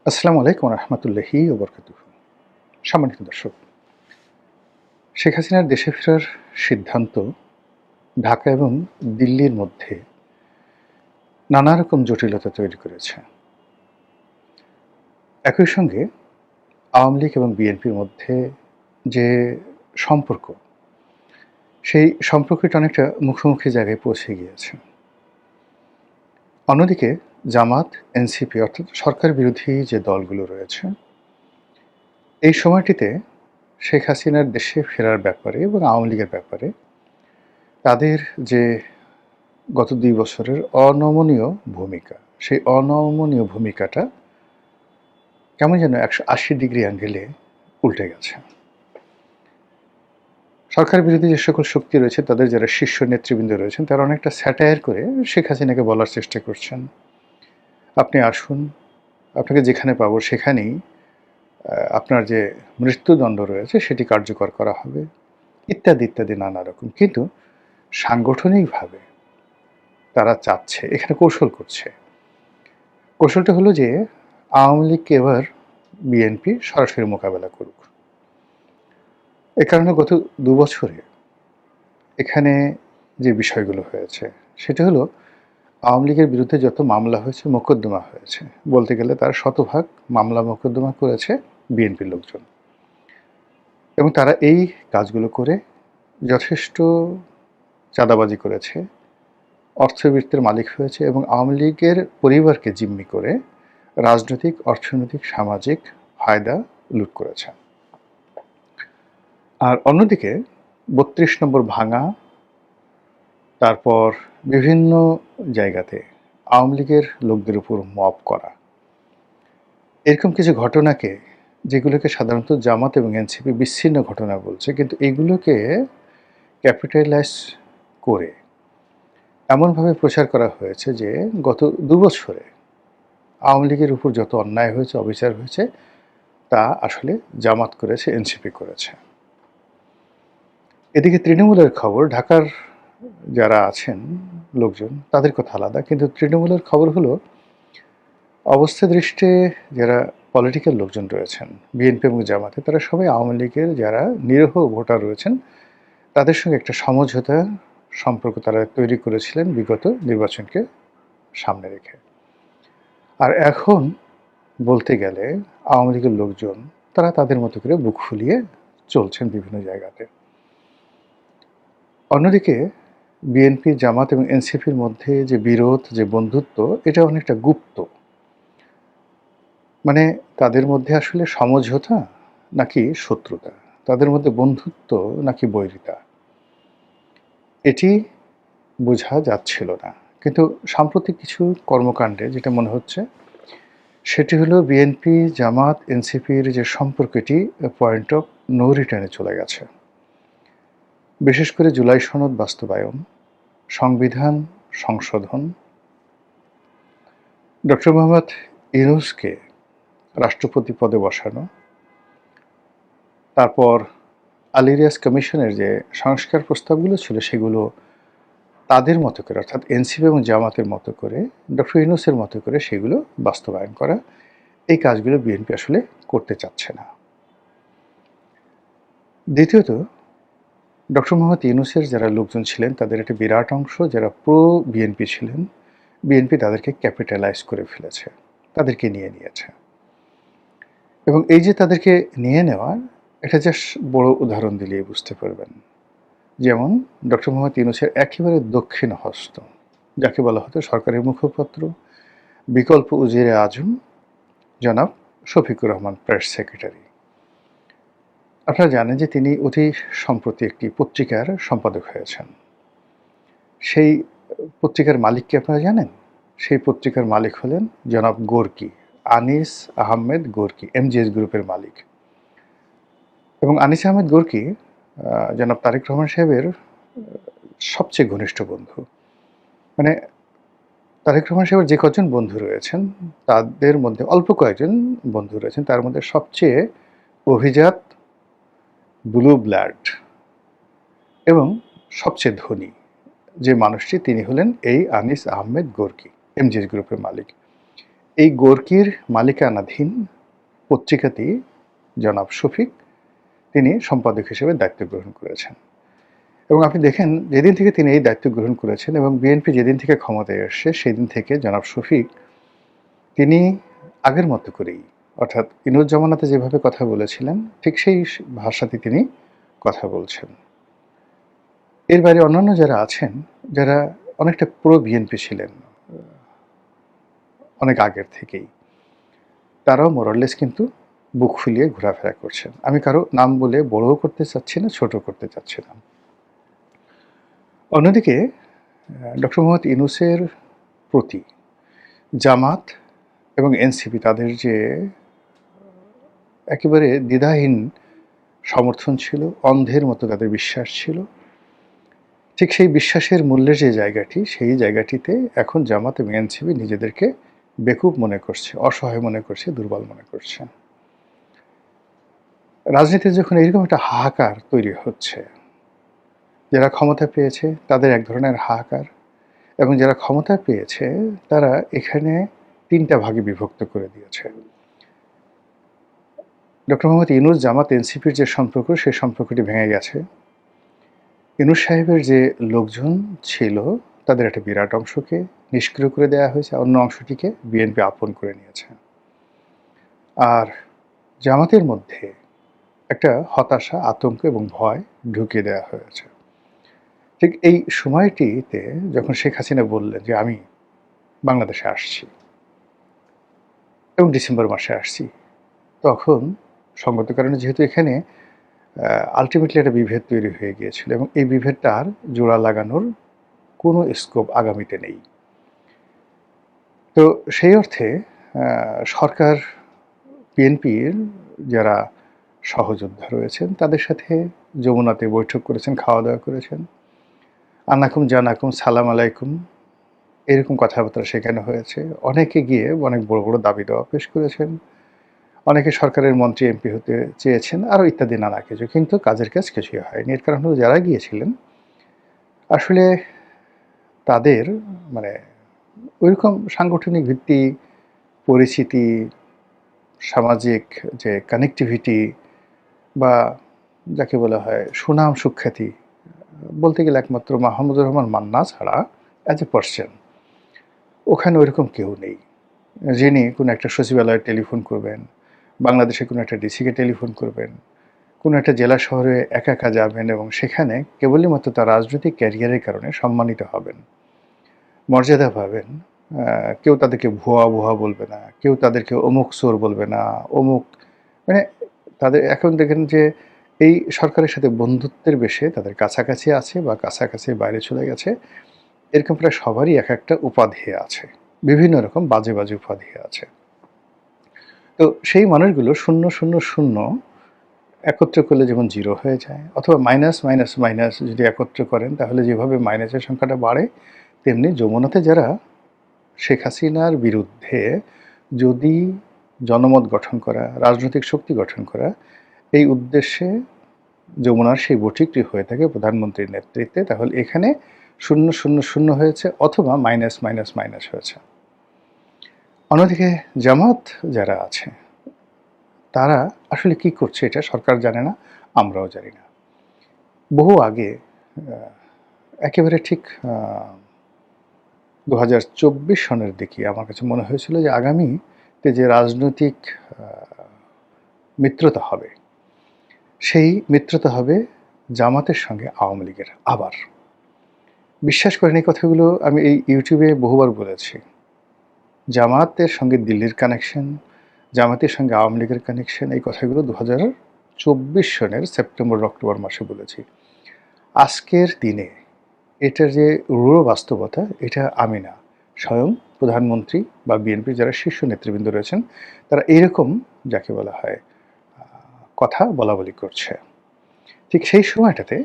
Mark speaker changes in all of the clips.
Speaker 1: আসসালামু আলাইকুম রহমতুল্লাহি ওবরকাতুহ। সম্মানিত দর্শক, শেখ হাসিনার দেশে ফেরার সিদ্ধান্ত ঢাকা এবং দিল্লির মধ্যে নানা রকম জটিলতা তৈরি করেছে। একই সঙ্গে আওয়ামী লীগ এবং বিএনপির মধ্যে যে সম্পর্ক, সেই সম্পর্কটা অনেকটা মুখোমুখি জায়গায় পৌঁছে গিয়েছে। অন্যদিকে জামাত, এনসিপি অর্থাৎ সরকার বিরোধী যে দলগুলো রয়েছে, এই সময়টিতে শেখ হাসিনার দেশে ফেরার ব্যাপারে এবং আওয়ামী লীগের ব্যাপারে তাদের যে গত ২ বছরের অনমনীয় ভূমিকা, সেই অনমনীয় ভূমিকাটা কেমন যেন ১৮০ ডিগ্রি অ্যাঙ্গেলে উল্টে গেছে। সরকার বিরোধী যে সকল শক্তি রয়েছে, তাদের যারা শীর্ষ নেতৃবৃন্দ রয়েছেন, তারা অনেকটা স্যাটায়ার করে শেখ হাসিনাকে বলার চেষ্টা করছেন, "আপনি আসুন, আপনাকে যেখানে পাবো সেখানেই আপনার যে মৃত্যুদণ্ড রয়েছে সেটি কার্যকর করা হবে", ইত্যাদি, ইত্যাদি নানা রকম। কিন্তু সাংগঠনিকভাবে তারা চাচ্ছে, এখানে কৌশল করছে। কৌশলটা হলো যে আওয়ামী লীগকে এবার বিএনপি সরাসরি মোকাবেলা করুক। এ কারণে গত ২ বছরে এখানে যে বিষয়গুলো হয়েছে সেটা হলো আওয়ামী লীগের বিরুদ্ধে যত মামলা হয়েছে, মোকদ্দমা হয়েছে, বলতে গেলে তার শতভাগ মামলা মোকদ্দমা করেছে বিএনপির লোকজন। এবং তারা এই কাজগুলো করে যথেষ্ট চাঁদাবাজি করেছে, অর্থবৃত্তের মালিক হয়েছে এবং আওয়ামী লীগের পরিবারকে জিম্মি করে রাজনৈতিক, অর্থনৈতিক, সামাজিক ফায়দা লুট করেছে। আর অন্যদিকে ৩২ নম্বর ভাঙা, তারপর বিভিন্ন জায়গাতে আওয়ামী লীগের লোকদের উপর মব করা, এরকম কিছু ঘটনাকে, যেগুলোকে সাধারণত জামাত এবং এনসিপি বিচ্ছিন্ন ঘটনা বলছে, কিন্তু এগুলোকে ক্যাপিটালাইজ করে এমনভাবে প্রচার করা হয়েছে যে গত ২ বছরে আওয়ামী লীগের উপর যত অন্যায় হয়েছে, অবিচার হয়েছে, তা আসলে জামাত করেছে, এনসিপি করেছে। এদিকে তৃণমূলের খবর, ঢাকার যারা আছেন লোকজন তাদের কথা আলাদা, কিন্তু তৃণমূলের খবর হলো অবস্থা দৃষ্টে যারা পলিটিক্যাল লোকজন রয়েছেন বিএনপি এবং জামাতে, তারা সবাই আওয়ামী লীগের যারা নিরীহ ভোটার রয়েছেন তাদের সঙ্গে একটা সমঝোতা সম্পর্ক তারা তৈরি করেছিলেন বিগত নির্বাচনকে সামনে রেখে। আর এখন বলতে গেলে আওয়ামী লীগের লোকজন তারা তাদের মতো করে বুক ফুলিয়ে চলছেন বিভিন্ন জায়গাতে। অন্যদিকে বিএনপি, জামাত এবং এনসিপির মধ্যে যে বিরোধ, যে বন্ধুত্ব, এটা অনেকটা গুপ্ত। মানে তাদের মধ্যে আসলে সমঝোতা নাকি শত্রুতা, তাদের মধ্যে বন্ধুত্ব নাকি বৈরিতা, এটি বোঝা যাচ্ছিল না। কিন্তু সাম্প্রতিক কিছু কর্মকাণ্ডে যেটা মনে হচ্ছে সেটি হলো বিএনপি, জামাত, এনসিপির যে সম্পর্ক, এটি পয়েন্ট অফ নো রিটার্নে চলে গেছে। বিশেষ করে জুলাই সনদ বাস্তবায়ন, সংবিধান সংশোধন, ডক্টর মোহাম্মদ ইউনূসকে রাষ্ট্রপতি পদে বসানো, তারপর আল ইলিয়াস কমিশনের যে সংস্কার প্রস্তাবগুলো ছিল সেগুলো তাদের মতো করে, অর্থাৎ এনসিপি এবং জামাতের মতো করে, ডক্টর ইউনূসের মতো করে সেগুলো বাস্তবায়ন করা, এই কাজগুলো বিএনপি আসলে করতে চাচ্ছে না। দ্বিতীয়ত, ডক্টর মোহাম্মদ ইউনূসের যারা লোকজন ছিলেন তাদের একটা বিরাট অংশ যারা প্রো বিএনপি ছিলেন, বিএনপি তাদেরকে ক্যাপিটালাইজ করে ফেলেছে, তাদেরকে নিয়ে নিয়েছে। এবং এই যে তাদেরকে নিয়ে নেওয়া, এটা জাস্ট বড় উদাহরণ দিলেই বুঝতে পারবেন। যেমন ডক্টর মোহাম্মদ ইউনূসের একেবারে দক্ষিণ হস্ত, যাকে বলা হতো সরকারের মুখপাত্র, বিকল্প উজিরে আজম জনাব শফিকুর রহমান, প্রেস সেক্রেটারি। আপনারা জানেন যে তিনি অতি সম্প্রতি একটি পত্রিকার সম্পাদক হয়েছেন। সেই পত্রিকার মালিক কি আপনারা জানেন? সেই পত্রিকার মালিক হলেন জনাব Gorky, Anis Ahmed Gorky, MGS গ্রুপের মালিক। এবং আনিস আহমেদ গোর্কি জনাব তারেক রহমান সাহেবের সবচেয়ে ঘনিষ্ঠ বন্ধু। মানে তারেক রহমান সাহেবের যে কজন বন্ধু রয়েছেন তাদের মধ্যে অল্প কয়েকজন বন্ধু রয়েছেন, তার মধ্যে সবচেয়ে অভিজাত, ব্লু ব্লাড এবং সবচেয়ে ধনী যে মানুষটি, তিনি হলেন এই আনিস আহমেদ গোর্কি, এমজিএস গ্রুপের মালিক। এই গোর্কির মালিকানাধীন পত্রিকাটি জনাব শফিক তিনি সম্পাদক হিসেবে দায়িত্ব গ্রহণ করেছেন। এবং আপনি দেখেন যেদিন থেকে তিনি এই দায়িত্ব গ্রহণ করেছেন এবং বিএনপি যেদিন থেকে ক্ষমতায় আসছে সেদিন থেকে জনাব শফিক তিনি আগের মতো করেই, অর্থাৎ ইনুস জামানাতে যেভাবে কথা বলেছিলেন ঠিক সেই ভাষাতে তিনি কথা বলছেন। এর বাইরে অন্যান্য যারা আছেন, যারা অনেকটা প্রো বিএনপি ছিলেন অনেক আগের থেকেই, তারাও মোরাললেস কিন্তু বুক ফুলিয়ে ঘোরাফেরা করছেন। আমি কারো নাম বলে বড়ও করতে চাচ্ছি না, ছোট করতে চাচ্ছি না। অন্যদিকে ডক্টর মোহাম্মদ ইউনূসের প্রতি জামাত এবং এনসিপি তাদের যে একেবারে দ্বিধাহীন সমর্থন ছিল, অন্ধের মতো তাদের বিশ্বাস ছিল, ঠিক সেই বিশ্বাসের মূল্যের যে জায়গাটি, সেই জায়গাটিতে এখন জামাত এবং এনসিপি নিজেদেরকে বেকুব মনে করছে, অসহায় মনে করছে, দুর্বল মনে করছে। রাজনীতিতে যখন এরকম একটা হাহাকার তৈরি হচ্ছে, যারা ক্ষমতা পেয়েছে তাদের এক ধরনের হাহাকার, এবং যারা ক্ষমতা পেয়েছে তারা এখানে ৩টা ভাগে বিভক্ত করে দিয়েছে। ডক্টর মোহাম্মদ ইউনূস জামাত এনসিপির যে সম্পর্ক, সেই সম্পর্কটি ভেঙে গেছে। ইউনূস সাহেবের যে লোকজন ছিল তাদের একটা বিরাট অংশকে নিষ্ক্রিয় করে দেওয়া হয়েছে, অন্য অংশটিকে বিএনপি আপন করে নিয়েছে। আর জামাতের মধ্যে একটা হতাশা, আতঙ্ক এবং ভয় ঢুকিয়ে দেওয়া হয়েছে। ঠিক এই সময়টিতে যখন শেখ হাসিনা বললেন যে আমি বাংলাদেশে আসছি এবং ডিসেম্বর মাসে আসছি, তখন সঙ্গত কারণে যেহেতু এখানে আলটিমেটলি একটা বিভেদ তৈরি হয়ে গিয়েছিল এবং এই বিভেদটা আর জোড়া লাগানোর কোনো স্কোপ আগামীতে নেই। তো সেই অর্থে সরকার, বিএনপির যারা সহযোদ্ধা রয়েছেন তাদের সাথে যমুনাতে বৈঠক করেছেন, খাওয়া দাওয়া করেছেন, আনাকুম জানাকুম, সালাম আলাইকুম, এরকম কথাবার্তা শেখানো হয়েছে। অনেকে গিয়ে অনেক বড় বড় দাবি দেওয়া পেশ করেছেন, অনেকে সরকারের মন্ত্রী এমপি হতে চেয়েছেন, আরও ইত্যাদি নানা কিছু, কিন্তু কাজের কাজ কিছুই হয়নি। এর কারণ হলো যারা গিয়েছিলেন আসলে তাদের মানে ওইরকম সাংগঠনিক ভিত্তি, পরিচিতি, সামাজিক যে কানেক্টিভিটি বা যাকে বলা হয় সুনাম সুখ্যাতি, বলতে গেলে একমাত্র মাহমুদুর রহমান মান্না ছাড়া অ্যাজ এ পার্সন ওখানে ওইরকম কেউ নেই যিনি কোনো একটা সচিবালয়ে টেলিফোন করবেন, বাংলাদেশে কোনো একটা ডিসিকে টেলিফোন করবেন, কোনো একটা জেলা শহরে একা একা যাবেন এবং সেখানে কেবলই মাত্র তার রাজনৈতিক ক্যারিয়ারের কারণে সম্মানিত হবেন, মর্যাদা পাবেন। কেউ তাদেরকে ভুয়া ভুয়া বলবে না, কেউ তাদেরকে অমুক চোর বলবে না, অমুক, মানে তাদের এখন দেখেন যে এই সরকারের সাথে বন্ধুত্বের বেশে তাদের কাছাকাছি আছে বা কাছাকাছি বাইরে চলে গেছে, এরকম প্রায় সবারই এক একটা উপাধি আছে, বিভিন্ন রকম বাজে বাজে উপাধি আছে। তো সেই মানুষগুলো 0 0 0 একত্র করলে যেমন 0 হয়ে যায়, অথবা মাইনাস মাইনাস মাইনাস যদি একত্র করেন তাহলে যেভাবে মাইনাসের সংখ্যাটা বাড়ে, তেমনি যমুনাতে যারা শেখ হাসিনার বিরুদ্ধে যদি জনমত গঠন করা, রাজনৈতিক শক্তি গঠন করা, এই উদ্দেশ্যে যমুনার সেই বৈঠকটি হয়ে থাকে প্রধানমন্ত্রীর নেতৃত্বে, তাহলে এখানে 0 0 0 হয়েছে অথবা মাইনাস মাইনাস মাইনাস হয়েছে। অন্যদিকে জামাত যারা আছে তারা আসলে কি করছে এটা সরকার জানে না, আমরাও জানি না। বহু আগে একেবারে ঠিক 2024 সনের দিকে আমার কাছে মনে হয়েছিল যে আগামীতে যে রাজনৈতিক মিত্রতা হবে, সেই মিত্রতা হবে জামাতের সঙ্গে আওয়ামী লীগের। আবার বিশ্বাস করেন এই কথাগুলো আমি এই ইউটিউবে বহুবার বলেছি। জামাতের সঙ্গে দিল্লির কানেকশন, জামাতের সঙ্গে আওয়ামী লীগের কানেকশন, এই কথাগুলো 2024 সনের সেপ্টেম্বর অক্টোবর মাসে বলেছি। আজকের দিনে এটার যে রূঢ় বাস্তবতা, এটা আমি না, স্বয়ং প্রধানমন্ত্রী বা বিএনপির যারা শীর্ষ নেতৃবৃন্দ রয়েছেন তারা এইরকম যাকে বলা হয় কথা বলাবলি করছে। ঠিক সেই সময়টাতে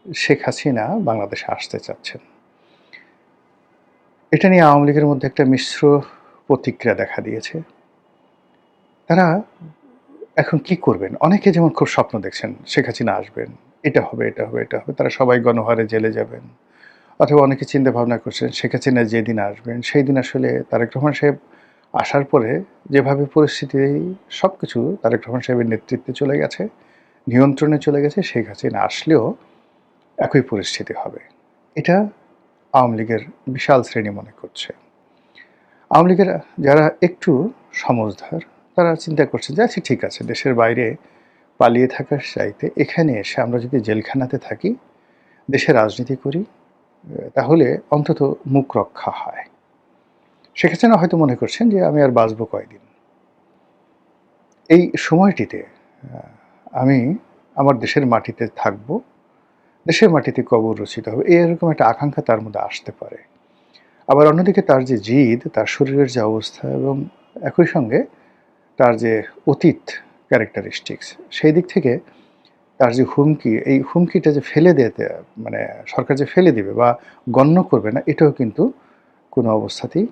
Speaker 1: শেখ হাসিনা বাংলাদেশে আসতে চাচ্ছেন। এটা নিয়ে আওয়ামী লীগের মধ্যে একটা মিশ্র প্রতিক্রিয়া দেখা দিয়েছে। তারা এখন কি করবেন? অনেকে যেমন খুব স্বপ্ন দেখছেন শেখ হাসিনা আসবেন, এটা হবে, এটা হবে, এটা হবে, তারা সবাই গণহারে জেলে যাবেন। অথবা অনেকে চিন্তা ভাবনা করছেন শেখ হাসিনা যেদিন আসবেন সেই দিন আসলে তারেক রহমান সাহেব আসার পরে যেভাবে পরিস্থিতি সবকিছু তারেক রহমান সাহেবের নেতৃত্বে চলে গেছে, নিয়ন্ত্রণে চলে গেছে, শেখ হাসিনা আসলেও একই পরিস্থিতি হবে। এটা আওয়ামী লীগের বিশাল শ্রেণী মনে করছে। আওয়ামী লীগের যারা একটু সমঝদার তারা চিন্তা করছে যে আচ্ছা ঠিক আছে, দেশের বাইরে পালিয়ে থাকার চাইতে এখানে এসে আমরা যদি জেলখানাতে থাকি, দেশে রাজনীতি করি, তাহলে অন্তত মুখ রক্ষা হয়। শেখ হাসিনা হয়তো মনে করছেন যে আমি আর বাঁচব কয়দিন, এই সময়টিতে আমি আমার দেশের মাটিতে থাকব, দেশের মাটিতে কবর রচিত হবে, এরকম একটা আকাঙ্ক্ষা তার মধ্যে আসতে পারে। আবার অন্যদিকে তার যে জিদ, তার শরীরের যে অবস্থা এবং একই সঙ্গে তার যে অতীত ক্যারেক্টারিস্টিক্স, সেই দিক থেকে তার যে হুমকি, এই হুমকিটা যে ফেলে দিতে মানে সরকার যে ফেলে দিবে বা গণ্য করবে না, এটাও কিন্তু কোনো অবস্থাতেই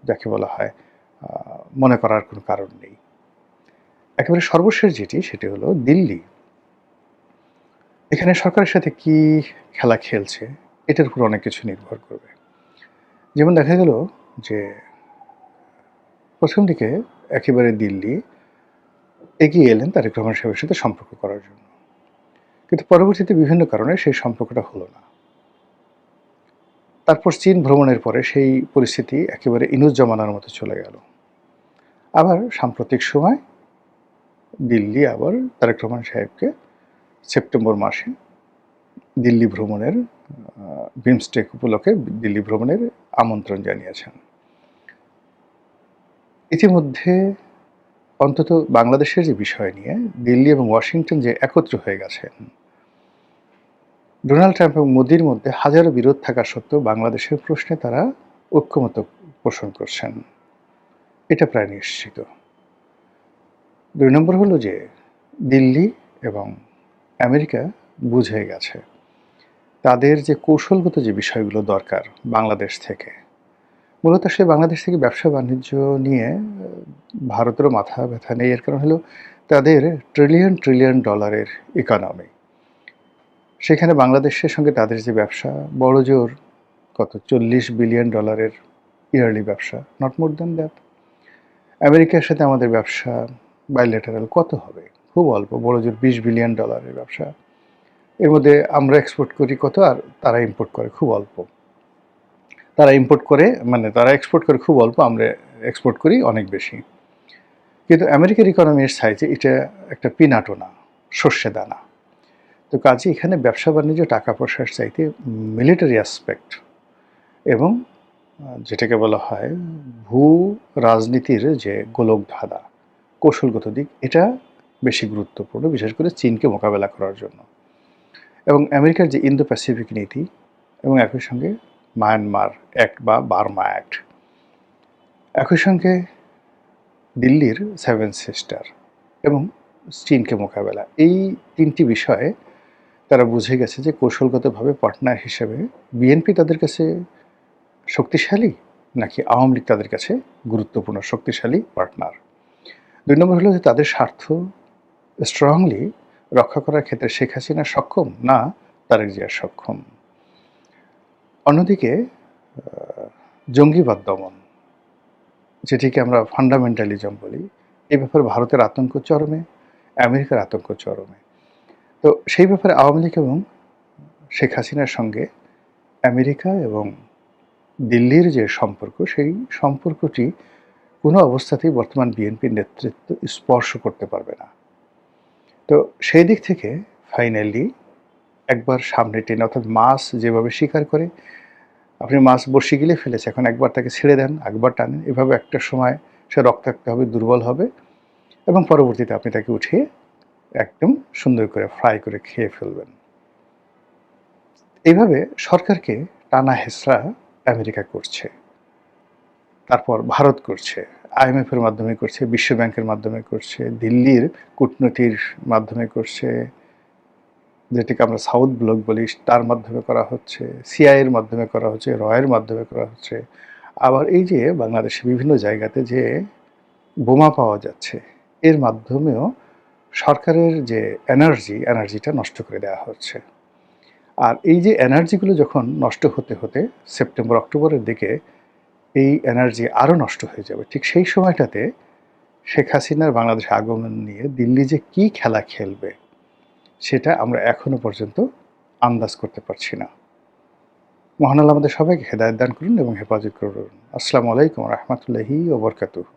Speaker 1: যাকে বলা হয় মনে করার কোনো কারণ নেই। একেবারে সর্বশেষ যেটি, সেটি হলো দিল্লি। এখানে সরকারের সাথে কি খেলা খেলছে এটার উপর অনেক কিছু নির্ভর করবে। যেমন দেখা গেল যে প্রথম দিকে একেবারে দিল্লি এগিয়ে এলেন তারেক রহমান সাহেবের সাথে সম্পর্ক করার জন্য, কিন্তু পরবর্তীতে বিভিন্ন কারণে সেই সম্পর্কটা হলো না। তারপর চীন ভ্রমণের পরে সেই পরিস্থিতি একেবারে ইনুস জমানার মতো চলে গেল। আবার সাম্প্রতিক সময় দিল্লি আবার তারেক রহমান সাহেবকে সেপ্টেম্বর মাসে দিল্লি ভ্রমণের বিমস্টেক উপলক্ষে দিল্লি ভ্রমণের আমন্ত্রণ জানিয়েছেন। ইতিমধ্যে অন্তত বাংলাদেশের যে বিষয় নিয়ে দিল্লি এবং ওয়াশিংটন যে একত্র হয়ে গেছেন, ডোনাল্ড ট্রাম্প এবং মোদির মধ্যে হাজারো বিরোধ থাকা সত্ত্বেও বাংলাদেশের প্রশ্নে তারা ঐক্যমত পোষণ করছেন, এটা প্রায় নিশ্চিত। ২ নম্বর হলো যে দিল্লি এবং আমেরিকা বুঝে গেছে তাদের যে কৌশলগত যে বিষয়গুলো দরকার বাংলাদেশ থেকে, মূলত সে বাংলাদেশ থেকে ব্যবসা বাণিজ্য নিয়ে ভারতেরও মাথা ব্যথা নেই। এর কারণ হলো তাদের ট্রিলিয়ন ট্রিলিয়ন ডলারের ইকোনমি। সেখানে বাংলাদেশের সঙ্গে তাদের যে ব্যবসা বড়জোর কত 40 বিলিয়ন ডলারের ইয়ারলি ব্যবসা, নট মোর দ্যান দ্যাট। আমেরিকার সাথে আমাদের ব্যবসা বাইলেটারাল কত হবে? খুব অল্প, বড়জোর 20 বিলিয়ন ডলারের ব্যবসা। এর মধ্যে আমরা এক্সপোর্ট করি কত আর তারা ইম্পোর্ট করে খুব অল্প। তারা ইম্পোর্ট করে তারা এক্সপোর্ট করে খুব অল্প, আমরা এক্সপোর্ট করি অনেক বেশি। কিন্তু আমেরিকার ইকোনমির সাইজে এটা একটা পিনাটও না, সর্ষে দানা। তো কাজে এখানে ব্যবসা বাণিজ্য টাকা পয়সার চাইতে মিলিটারি অ্যাসপেক্ট এবং যেটাকে বলা হয় ভূ রাজনীতির যে গোলকধাঁধা, কৌশলগত দিক, এটা বেশি গুরুত্বপূর্ণ, বিশেষ করে চীনকে মোকাবেলা করার জন্য। এবং আমেরিকার যে ইন্দো প্যাসিফিক নীতি এবং একই সঙ্গে মায়ানমার অ্যাক্ট বা বার্মা অ্যাক্ট, একই সঙ্গে দিল্লির 7 সিস্টার এবং চীনকে মোকাবেলা, এই 3টি বিষয়ে তারা বুঝে গেছে যে কৌশলগতভাবে পার্টনার হিসেবে বিএনপি তাদের কাছে শক্তিশালী নাকি আওয়ামী লীগ তাদের কাছে গুরুত্বপূর্ণ শক্তিশালী পার্টনার। 2 নম্বর হলো যে তাদের স্বার্থ স্ট্রংলি রক্ষা করার ক্ষেত্রে শেখ হাসিনা সক্ষম না তারেক জিয়া সক্ষম। অন্যদিকে জঙ্গিবাদ দমন, যেটিকে আমরা ফান্ডামেন্টালিজম বলি, এই ব্যাপারে ভারতের আতঙ্ক চরমে, আমেরিকার আতঙ্ক চরমে। তো সেই ব্যাপারে আওয়ামী লীগ এবং শেখ হাসিনার সঙ্গে আমেরিকা এবং দিল্লির যে সম্পর্ক, সেই সম্পর্কটি কোনো অবস্থাতেই বর্তমান বিএনপির নেতৃত্ব স্পর্শ করতে পারবে না। তো সেই দিক থেকে ফাইনালি একবার সামনে টেনে, অর্থাৎ মাছ যেভাবে শিকার করে, আপনি মাছ বড়শি গিলে ফেলেছে, এখন একবার তাকে ছেড়ে দেন, একবার টানেন, এভাবে একটা সময় সে রক্তাক্ত হবে, দুর্বল হবে এবং পরবর্তীতে আপনি তাকে উঠিয়ে একদম সুন্দর করে ফ্রাই করে খেয়ে ফেলবেন। এইভাবে সরকারকে টানা হেঁচড়া আমেরিকা করছে, তারপর ভারত করছে, আইএমএফের মাধ্যমে করছে, বিশ্ব ব্যাংকের মাধ্যমে করছে, দিল্লির কূটনীতির মাধ্যমে করছে, যেটিকে আমরা সাউথ ব্লক বলি, তার মাধ্যমে করা হচ্ছে, সিআইয়ের মাধ্যমে করা হচ্ছে, রয়ের মাধ্যমে করা হচ্ছে। আবার এই যে বাংলাদেশে বিভিন্ন জায়গাতে যে বোমা পাওয়া যাচ্ছে, এর মাধ্যমেও সরকারের যে এনার্জিটা নষ্ট করে দেওয়া হচ্ছে। আর এই যে এনার্জিগুলো যখন নষ্ট হতে হতে সেপ্টেম্বর অক্টোবরের দিকে এই এনার্জি আরও নষ্ট হয়ে যাবে। ঠিক সেই সময়টাতে শেখ হাসিনার বাংলাদেশে আগমন নিয়ে দিল্লি যে কী খেলা খেলবে, সেটা আমরা এখনো পর্যন্ত আন্দাজ করতে পারছি না। মহান আল্লাহ আমাদের সবাইকে হেদায়েত দান করুন এবং হেফাজত করুন। আসসালামু আলাইকুম ওয়া রাহমাতুল্লাহি ওয়া বারাকাতুহু।